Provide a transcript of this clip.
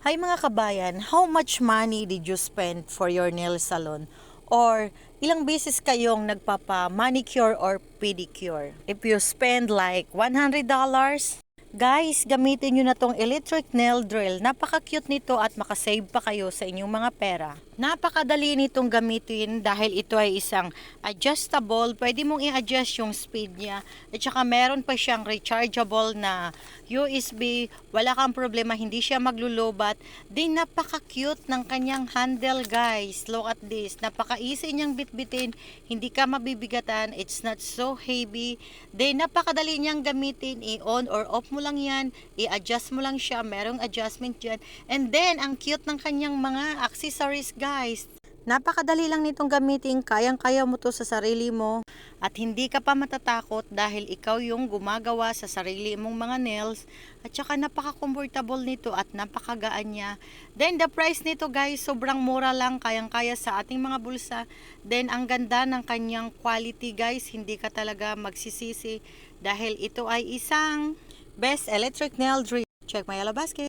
Hi mga kabayan, how much money did you spend for your nail salon? Or ilang beses kayong nagpapa-manicure or pedicure? If you spend like $100, guys, gamitin nyo na tong electric nail drill. Napaka-cute nito at makasave pa kayo sa inyong mga pera. Napakadali nitong gamitin dahil ito ay isang adjustable. Pwede mong i-adjust yung speed niya. At saka meron pa siyang rechargeable na USB. Wala kang problema, hindi siya maglulobat. Din napaka-cute ng kanyang handle, guys. Look at this. Napaka-easy niyang bitbitin. Hindi ka mabibigatan. It's not so heavy. Din napakadali niyang gamitin. I-on or off mo lang yan. I-adjust mo lang siya. Merong adjustment dyan. And then, ang cute ng kanyang mga accessories, guys. Napakadali lang nitong gamitin, kayang-kaya mo to sa sarili mo at hindi ka pa matatakot dahil ikaw yung gumagawa sa sarili mong mga nails at saka napaka-comfortable nito at napakagaan niya. Then the price nito, guys, sobrang mura lang, kayang-kaya sa ating mga bulsa. Then ang ganda ng kanyang quality, guys, hindi ka talaga magsisisi dahil ito ay isang best electric nail drill. Check my yellow basket.